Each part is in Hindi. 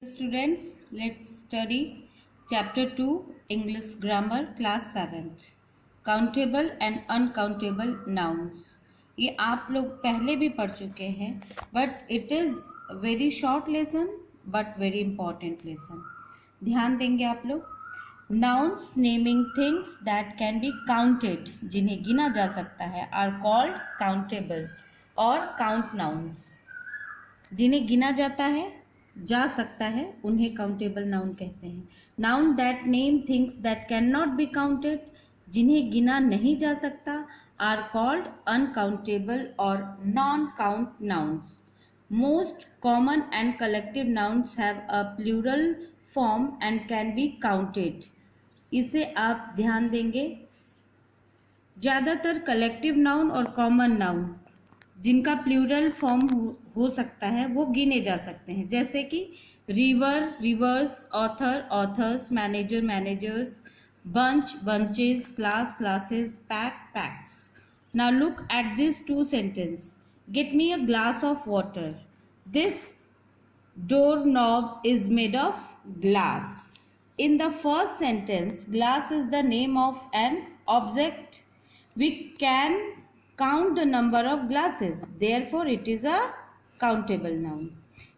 Students, let's study Chapter 2 English Grammar Class 7 Countable and Uncountable Nouns. ये आप लोग पहले भी पढ़ चुके हैं, but it is very short lesson but very important lesson. ध्यान देंगे आप लोग. Nouns naming things that can be counted, जिन्हें गिना जा सकता है, are called countable और count nouns. जिन्हें गिना जाता है, जा सकता है, उन्हें काउंटेबल नाउन कहते हैं. Noun that name things that can not be counted, जिन्हें गिना नहीं जा सकता, आर कॉल्ड अनकाउंटेबल और non count nouns. Most common and collective nouns have a plural form and can be counted. इसे आप ध्यान देंगे. ज़्यादातर कलेक्टिव नाउन और कॉमन नाउन जिनका प्लूरल फॉर्म हो सकता है वो गिने जा सकते हैं, जैसे कि river rivers, author authors, manager managers, bunch bunches, class classes, pack packs. Now look at this two sentence. Get me a glass of water. This door knob is made of glass. In the first sentence, glass is the name of an object. We can count the number of glasses. Therefore, it is a countable noun.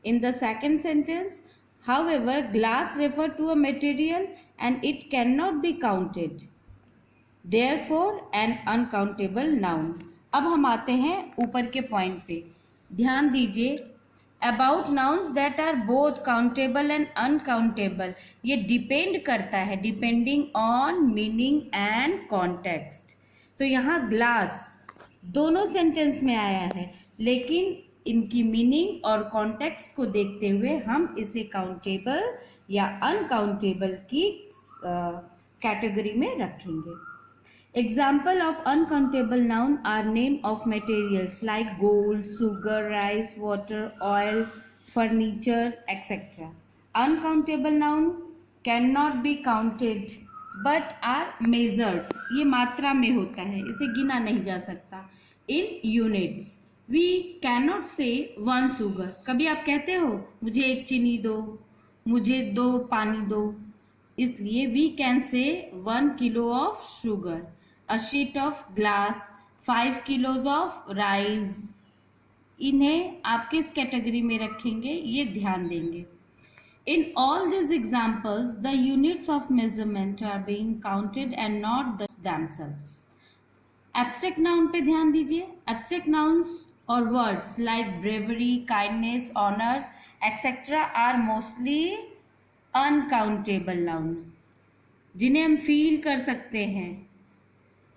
In the second sentence, however, glass refers to a material and it cannot be counted. Therefore, an uncountable noun. अब हम आते हैं ऊपर के पॉइंट पे. ध्यान दीजिए. About nouns that are both countable and uncountable. ये डिपेंड करता है, depending on meaning and context. तो यहाँ ग्लास दोनों सेंटेंस में आया है, लेकिन इनकी मीनिंग और कॉन्टेक्स्ट को देखते हुए हम इसे काउंटेबल या अनकाउंटेबल की कैटेगरी में रखेंगे. Example of uncountable noun are name of materials like gold, sugar, rice, water, oil, furniture, etc. Uncountable noun cannot be counted but are measured. ये मात्रा में होता है, इसे गिना नहीं जा सकता. In units. We cannot say one sugar. कभी आप कहते हो मुझे एक चीनी दो, मुझे 2 पानी दो. इसलिए we can say 1 kilo of sugar, a sheet of glass, 5 kilos of rice. इन्हें आप किस कैटेगरी में रखेंगे ये ध्यान देंगे. In all these examples, the units of measurement are being counted and not themselves. Abstract noun पे ध्यान दीजिए. Abstract nouns or words like bravery, kindness, honor, etc. are mostly uncountable noun. जिन्हें हम फील कर सकते हैं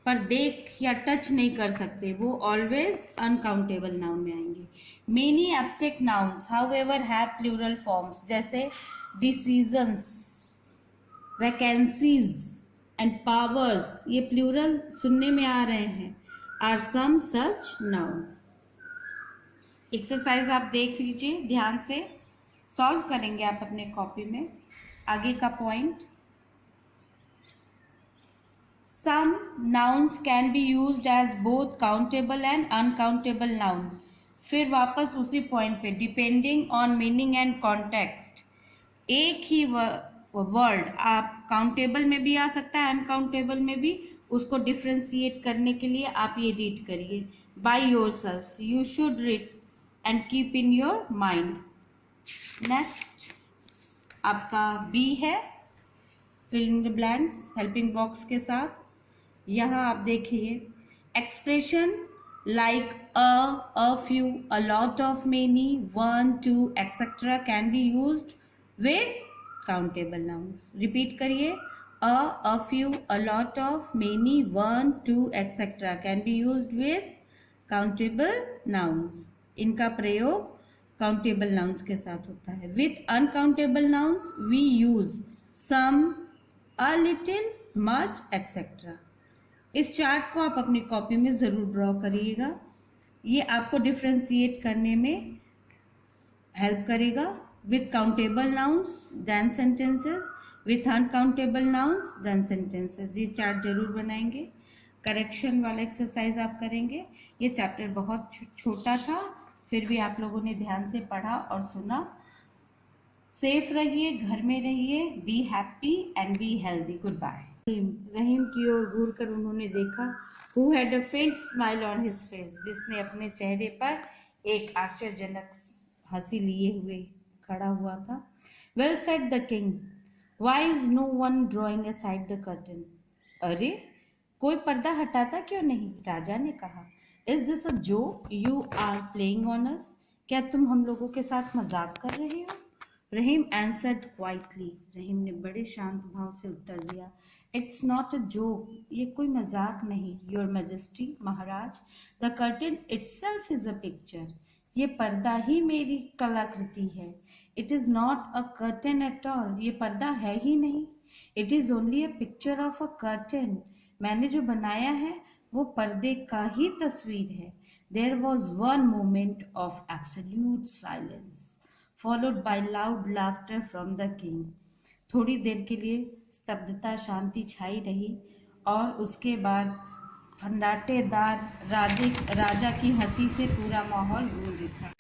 पर देख या टच नहीं कर सकते, वो ऑलवेज अनकाउंटेबल नाउन में आएंगे. Many abstract nouns however have plural forms, जैसे डिसीजंस, वैकेंसीज एंड पावर्स. ये प्लूरल सुनने में आ रहे हैं. Are some such noun. Exercise आप देख लीजिए, ध्यान से सॉल्व करेंगे आप अपने कॉपी में. आगे का point. Some nouns can be used as both countable and uncountable noun. फिर वापस उसी पॉइंट पे, depending on meaning and context. एक ही वर्ड आप काउंटेबल में भी आ सकता है, अनकाउंटेबल में भी. उसको डिफ्रेंशिएट करने के लिए आप ये रीड करिए by yourself. You should read and keep in your mind. Next आपका बी है, filling the blanks helping box के साथ. यहाँ आप देखिए, expression like a few, a lot of many, 1 2 etcetera can be used with countable nouns. Repeat करिए. A few, a lot of many, 1 2 etcetera can be used with countable nouns. इनका प्रयोग काउंटेबल नाउन्स के साथ होता है. With uncountable nouns we use some, a little, much etcetera. इस चार्ट को आप अपनी कॉपी में ज़रूर ड्रॉ करिएगा. ये आपको डिफ्रेंशिएट करने में हेल्प करेगा. With countable nouns then sentences, with uncountable nouns then sentences. ये चार्ट जरूर बनाएंगे. करेक्शन वाला एक्सरसाइज आप करेंगे. ये चैप्टर बहुत छोटा था, फिर भी आप लोगों ने ध्यान से पढ़ा और सुना. सेफ रहिए, घर में रहिए, be happy and be healthy, goodbye. Rahim की ओर घूर कर उन्होंने देखा, हु हैड अ फेंट स्माइल ऑन हिज फेस, जिसने अपने चेहरे पर एक आश्चर्यजनक हंसी लिए हुए खड़ा हुआ था। Well said the king, why is no one drawing aside the curtain? अरे, कोई पर्दा हटाता क्यों नहीं? राजा ने कहा। Is this a joke you are playing on us? क्या तुम हम लोगों के साथ मजाक कर रहे हो? रहीम आंसर्ड क्वाइटली, रहीम ने बड़े शांत भाव से उत्तर दिया, इट्स नॉट अ जोक, ये कोई मजाक नहीं, your majesty, Maharaj, the curtain itself is a picture, ये पर्दा ही मेरी कलाकृति है। It is not a curtain at all, ये पर्दा है ही नहीं। It is only a picture of a curtain, मैंने जो बनाया है वो पर्दे का ही तस्वीर है। There was one moment of absolute silence followed by loud laughter from the king. थोड़ी देर के लिए स्तब्धता, शांति छाई रही और उसके बाद फर्राटेदार राजा की हंसी से पूरा माहौल गूंज उठा।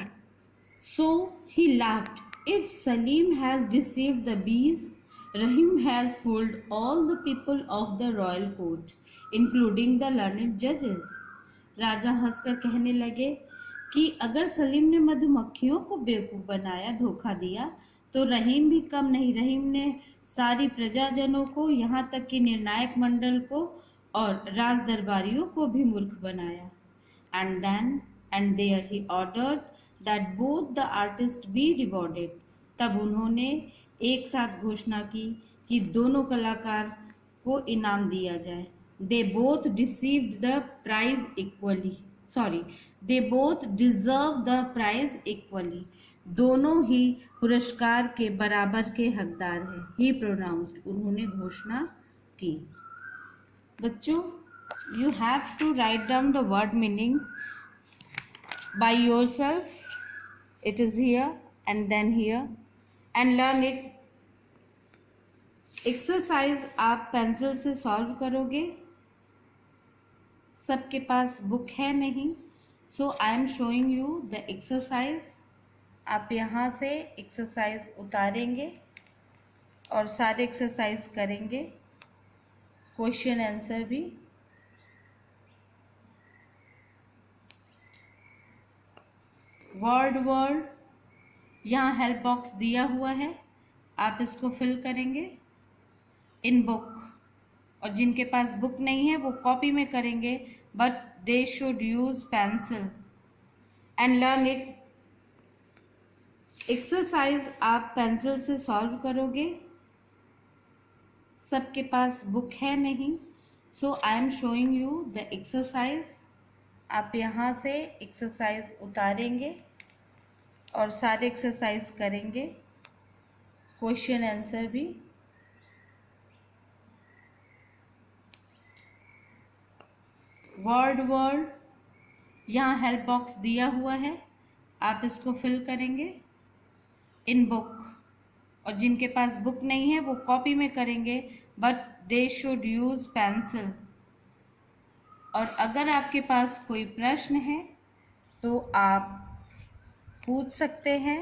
So he laughed. If Salim has deceived the bees, Rahim has fooled all the people of the royal court, including the learned judges. राजा हंसकर कहने लगे कि अगर सलीम ने मधुमक्खियों को बेवकूफ बनाया, धोखा दिया, तो रहीम भी कम नहीं। रहीम ने सारी प्रजाजनों को, यहाँ तक कि निर्णायक मंडल को और राज दरबारियों को भी मूर्ख बनाया। And there he ordered that both the artists be rewarded. तब उन्होंने एक साथ घोषणा की कि दोनों कलाकार को इनाम दिया जाए। They both received the prize equally. They both deserve the prize equally. दोनों ही पुरस्कार के बराबर के हकदार हैं। He pronounced. उन्होंने घोषणा की। बच्चों, you have to write down the word meaning by yourself. It is here and then here and learn it. Exercise आप पेंसिल से सॉल्व करोगे। सबके पास बुक है नहीं, so I am showing you the exercise. आप यहाँ से एक्सरसाइज उतारेंगे और सारे एक्सरसाइज करेंगे, क्वेश्चन आंसर भी। वर्ड यहाँ हेल्प बॉक्स दिया हुआ है, आप इसको फिल करेंगे इन बुक, और जिनके पास बुक नहीं है वो कॉपी में करेंगे, but they should use pencil and learn it. Exercise आप पेंसिल से सॉल्व करोगे। सबके पास बुक है नहीं, so I am showing you the exercise. आप यहाँ से एक्सरसाइज उतारेंगे और सारे एक्सरसाइज करेंगे, क्वेश्चन आंसर भी। वर्ड यहाँ हेल्प बॉक्स दिया हुआ है, आप इसको फिल करेंगे इन बुक, और जिनके पास बुक नहीं है वो कॉपी में करेंगे, but they should use pencil. और अगर आपके पास कोई प्रश्न है तो आप पूछ सकते हैं।